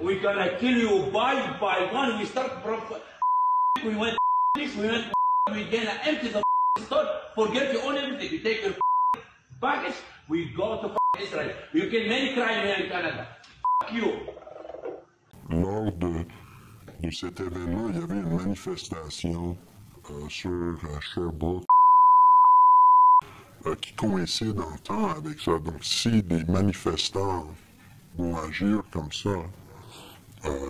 We're gonna kill you by one. We start from we went this, we went we're gonna empty the store, forget you own everything. You take your package, we go to Israel. You kill many crime here in Canada. You. Lors de cet événement, il y avait une manifestation sur Sherbrooke qui coïncide en temps avec ça. Donc, si des manifestants vont agir comme ça,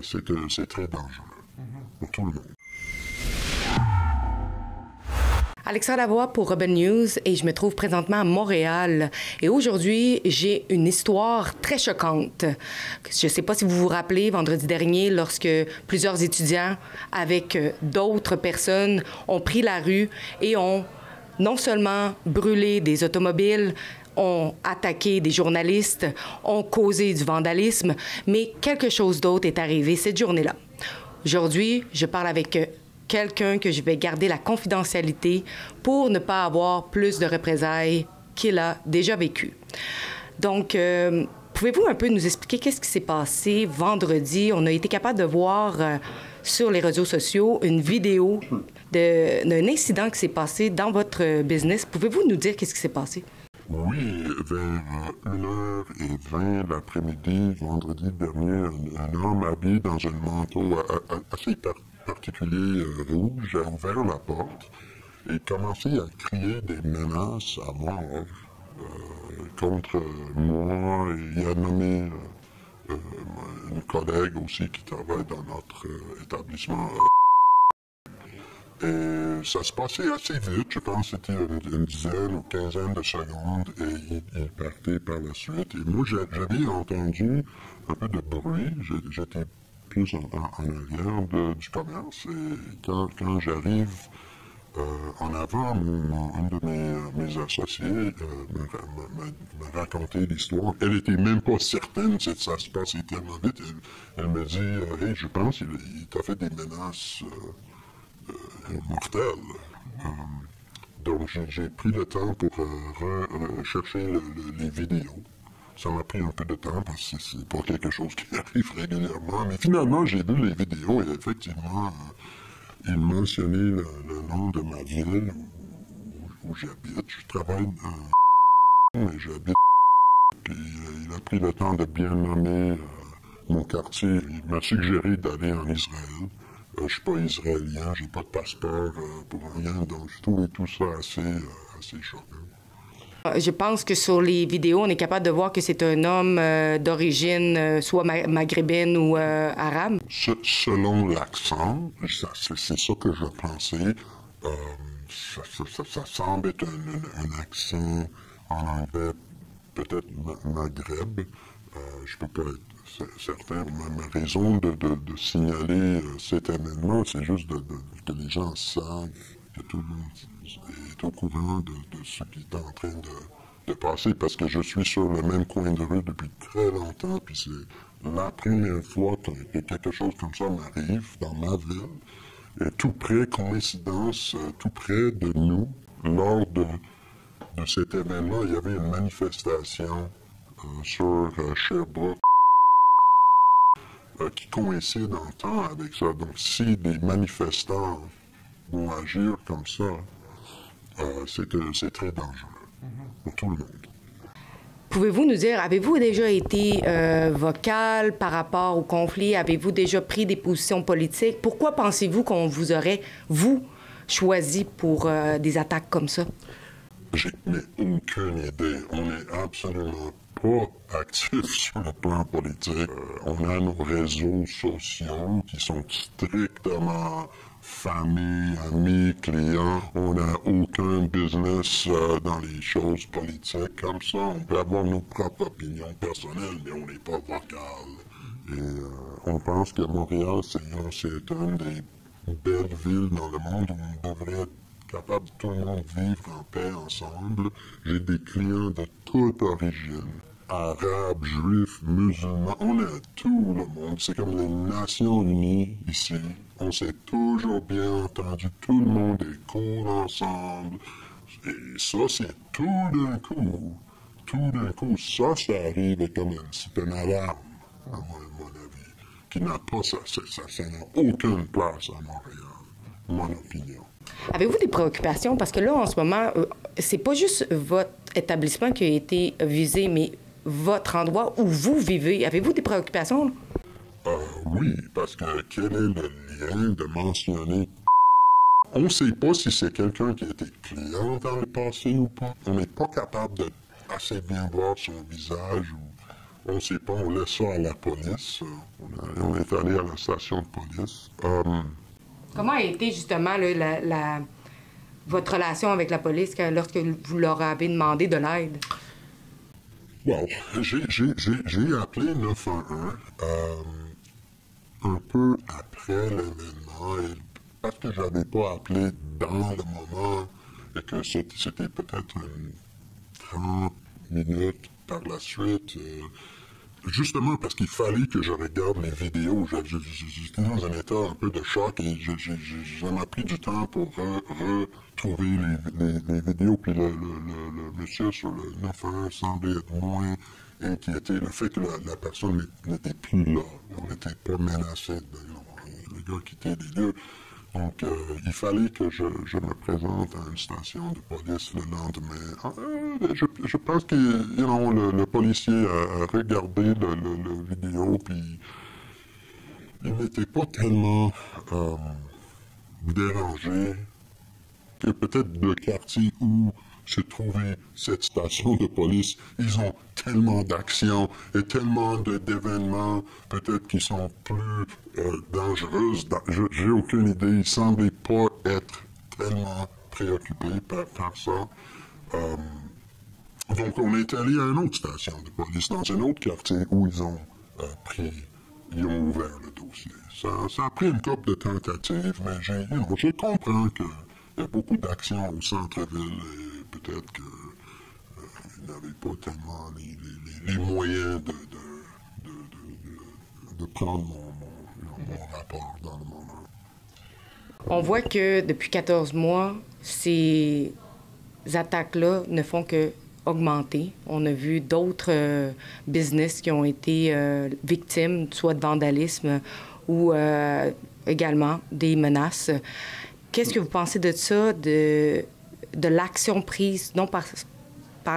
c'est que c'est très dangereux pour tout le monde. Alexandre Lavoie pour Urban News et je me trouve présentement à Montréal. Et aujourd'hui, j'ai une histoire très choquante. Je ne sais pas si vous vous rappelez, vendredi dernier, lorsque plusieurs étudiants avec d'autres personnes ont pris la rue et ont non seulement brûlé des automobiles, ont attaqué des journalistes, ont causé du vandalisme, mais quelque chose d'autre est arrivé cette journée-là. Aujourd'hui, je parle avec quelqu'un que je vais garder la confidentialité pour ne pas avoir plus de représailles qu'il a déjà vécu. Donc, pouvez-vous un peu nous expliquer qu'est-ce qui s'est passé vendredi? On a été capable de voir sur les réseaux sociaux une vidéo d'un incident qui s'est passé dans votre business. Pouvez-vous nous dire qu'est-ce qui s'est passé? Oui, vers 1h20 l'après-midi, vendredi dernier, un homme habillé dans un manteau assez particulier rouge a ouvert la porte et commencé à crier des menaces à mort contre moi. Et il a nommé une collègue aussi qui travaille dans notre établissement. Et ça se passait assez vite, je pense que c'était une dizaine ou quinzaine de secondes et il partait par la suite. Et moi, j'avais entendu un peu de bruit, j'étais plus en arrière du commerce et quand j'arrive en avant, un de mes associés m'a raconté l'histoire. Elle était même pas certaine que ça se passait tellement vite. Elle me dit « Hey, je pense qu'il t'a fait des menaces mortelles. » Donc j'ai pris le temps pour chercher les vidéos. Ça m'a pris un peu de temps parce que c'est pas quelque chose qui arrive régulièrement. Mais finalement, j'ai vu les vidéos et effectivement, il mentionnait le nom de ma ville où j'habite. Je travaille mais j'habite. Puis il a pris le temps de bien nommer mon quartier. Il m'a suggéré d'aller en Israël. Je suis pas israélien, j'ai pas de passeport pour rien, donc je trouvais tout ça assez choquant. Je pense que sur les vidéos, on est capable de voir que c'est un homme d'origine soit maghrébine ou arabe. Selon l'accent, c'est ça que je pensais. Ça semble être un accent en anglais, peut-être Maghreb. Je peux pas être certain. Ma raison de signaler cet événement, c'est juste que les gens savent que tout le monde est au courant de ce qui est en train de passer, parce que je suis sur le même coin de rue depuis très longtemps, puis c'est la première fois que quelque chose comme ça m'arrive dans ma ville. Et tout près, coïncidence, tout près de nous, lors de cet événement, il y avait une manifestation sur Sherbrooke qui coïncide en temps avec ça. Donc, si des manifestants vont agir comme ça, c'est que c'est très dangereux pour tout le monde. Pouvez-vous nous dire, avez-vous déjà été vocal par rapport au conflit? Avez-vous déjà pris des positions politiques? Pourquoi pensez-vous qu'on vous aurait, vous, choisi pour des attaques comme ça? J'ai aucune idée. On n'est absolument pas actif sur le plan politique. On a nos réseaux sociaux qui sont strictement famille, amis, clients. On n'a aucun business dans les choses politiques comme ça. On peut avoir nos propres opinions personnelles, mais on n'est pas vocal. Et on pense que Montréal, c'est une des belles villes dans le monde où on devrait être capable de tout le monde vivre en paix ensemble. J'ai des clients de toute origine. Arabes, juifs, musulmans, on a tout le monde. C'est comme les Nations Unies ici. On s'est toujours bien entendu. Tout le monde est cool ensemble. Et ça, c'est tout d'un coup. Tout d'un coup, ça arrive comme c'est une alarme, à mon avis. qui n'a pas ça n'a aucune place à Montréal, mon opinion. Avez-vous des préoccupations? Parce que là, en ce moment, c'est pas juste votre établissement qui a été visé, mais votre endroit où vous vivez. Avez-vous des préoccupations? Oui, parce que quel est le lien de mentionner... On ne sait pas si c'est quelqu'un qui a été client dans le passé ou pas. On n'est pas capable de assez bien voir son visage. On ne sait pas, on laisse ça à la police. On est allé à la station de police. Comment a été justement là, votre relation avec la police lorsque vous leur avez demandé de l'aide? Bon, j'ai appelé 911 un peu après l'événement, parce que je n'avais pas appelé dans le moment et que c'était peut-être 30 minutes par la suite. Justement parce qu'il fallait que je regarde les vidéos. J'étais dans un état un peu de choc et ça m'a pris du temps pour retrouver les vidéos. Puis le monsieur sur le 911 semblait être moins inquiété. Le fait que la personne n'était plus là. On n'était pas menacé. Le gars quittait les lieux. Donc, il fallait que je me présente à une station de police le lendemain. Je pense que le policier a regardé le vidéo, puis il n'était pas tellement dérangé que peut-être le quartier où se trouvait cette station de police, ils ont tellement d'actions et tellement d'événements, peut-être qui sont plus dangereuses. J'ai aucune idée. Ils ne semblaient pas être tellement préoccupés par ça. Donc, on est allé à une autre station de police, dans un autre quartier, où ils ont ils ont ouvert le dossier. Ça a pris une couple de tentatives, mais je comprends qu'il y a beaucoup d'actions au centre-ville et peut-être qu'ils n'avaient pas tellement les moyens de prendre mon rapport dans le moment. On voit que depuis 14 mois, ces attaques-là ne font que augmenter. On a vu d'autres business qui ont été victimes, soit de vandalisme ou également des menaces. Qu'est-ce que vous pensez de ça, de l'action prise, non par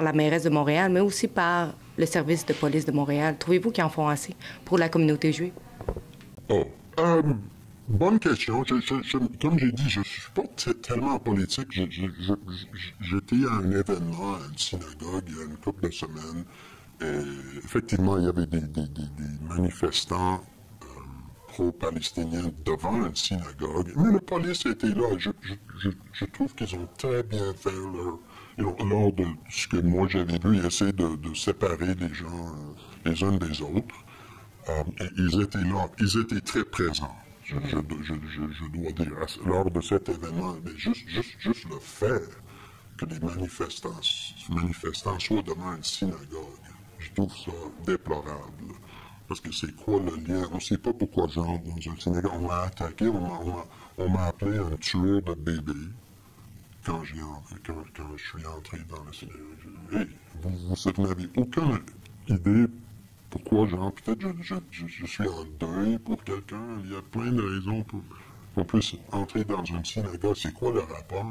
la mairesse de Montréal, mais aussi par le service de police de Montréal? Trouvez-vous qu'ils en font assez pour la communauté juive? Bonne question. Comme j'ai dit, je ne suis pas tellement politique. J'étais à un événement, à une synagogue, il y a une couple de semaines. Et effectivement, il y avait des manifestants pro-palestiniens devant une synagogue. Mais la police était là. Je trouve qu'ils ont très bien fait lors de ce que moi j'avais vu, essayer de séparer les gens les uns des autres. Et ils étaient là. Ils étaient très présents. Je dois dire, lors de cet événement, mais juste le fait que les manifestants soient devant une synagogue, je trouve ça déplorable. Parce que c'est quoi le lien? On ne sait pas pourquoi j'entre dans une synagogue. On m'a attaqué, on m'a appelé un tueur de bébé quand je suis entré dans la synagogue. Hey, vous n'avez aucune idée pourquoi, peut-être je suis en deuil pour quelqu'un. Il y a plein de raisons pour qu'on puisse entrer dans une synagogue. C'est quoi le rapport?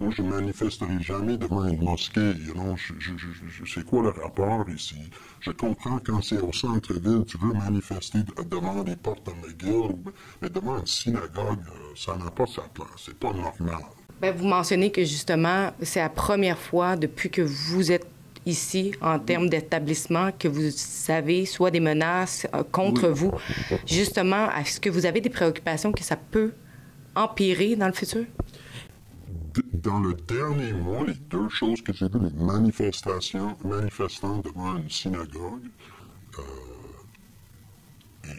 Moi, je ne manifesterai jamais devant une mosquée. C'est quoi le rapport ici? Je comprends quand c'est au centre-ville, tu veux manifester devant les portes de McGill, mais devant une synagogue, ça n'a pas sa place. C'est pas normal. Bien, vous mentionnez que justement, c'est la première fois depuis que vous êtes ici, en termes d'établissement, que vous savez soit des menaces contre vous. Justement, est-ce que vous avez des préoccupations que ça peut empirer dans le futur? Dans le dernier mois, les deux choses que j'ai vues, les manifestants devant une synagogue,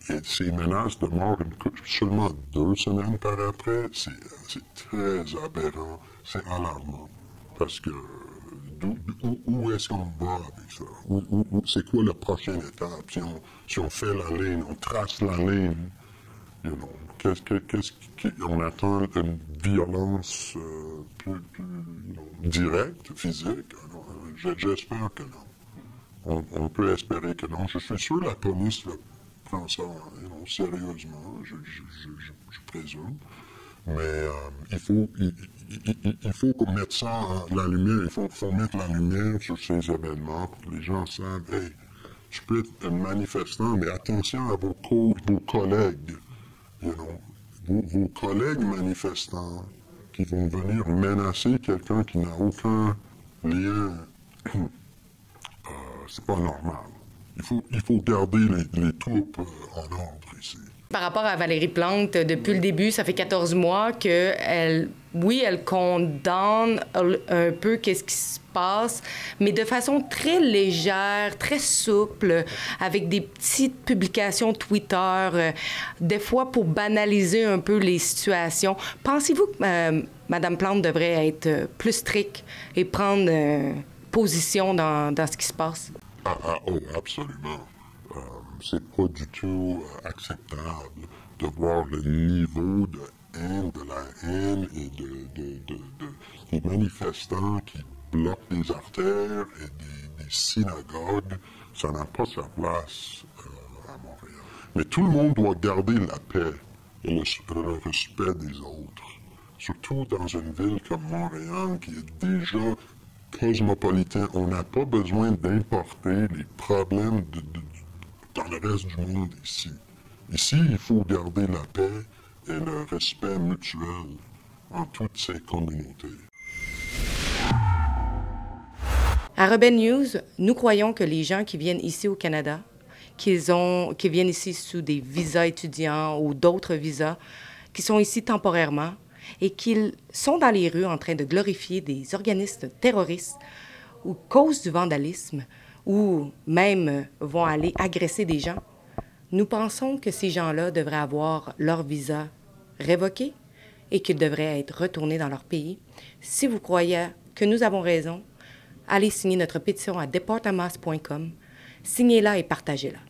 et ces menaces de mort seulement 2 semaines par après, c'est très aberrant, c'est alarmant. Parce que où est-ce qu'on va avec ça? C'est quoi la prochaine étape? Si on fait la ligne, on trace la ligne, on attend une violence plus directe, physique? J'espère que non. On peut espérer que non. Je suis sûr que la police prends ça sérieusement, je présume. Mais il faut mettre ça la lumière, il faut mettre la lumière sur ces événements pour que les gens savent, hey, tu peux être un manifestant, mais attention à vos collègues, vos collègues manifestants qui vont venir menacer quelqu'un qui n'a aucun lien. C'est pas normal. Il faut garder les troupes en ordre ici. Par rapport à Valérie Plante, depuis le début, ça fait 14 mois qu'elle, oui, elle condamne un peu qu'est-ce qui se passe, mais de façon très légère, très souple, avec des petites publications Twitter, des fois pour banaliser un peu les situations. Pensez-vous que Mme Plante devrait être plus stricte et prendre position dans ce qui se passe? Oh, absolument. C'est pas du tout acceptable de voir le niveau de haine, de la haine et des manifestants qui bloquent les artères et des synagogues. Ça n'a pas sa place à Montréal. Mais tout le monde doit garder la paix et le respect des autres. Surtout dans une ville comme Montréal qui est déjà cosmopolitain. On n'a pas besoin d'importer les problèmes dans le reste du monde ici. Ici, il faut garder la paix et le respect mutuel en toutes ces communautés. À Rebelle News, nous croyons que les gens qui viennent ici au Canada, qui viennent ici sous des visas étudiants ou d'autres visas, qui sont ici temporairement et qu'ils sont dans les rues en train de glorifier des organismes terroristes ou causent du vandalisme, ou même vont aller agresser des gens, nous pensons que ces gens-là devraient avoir leur visa révoqué et qu'ils devraient être retournés dans leur pays. Si vous croyez que nous avons raison, allez signer notre pétition à deportamas.com. Signez-la et partagez-la.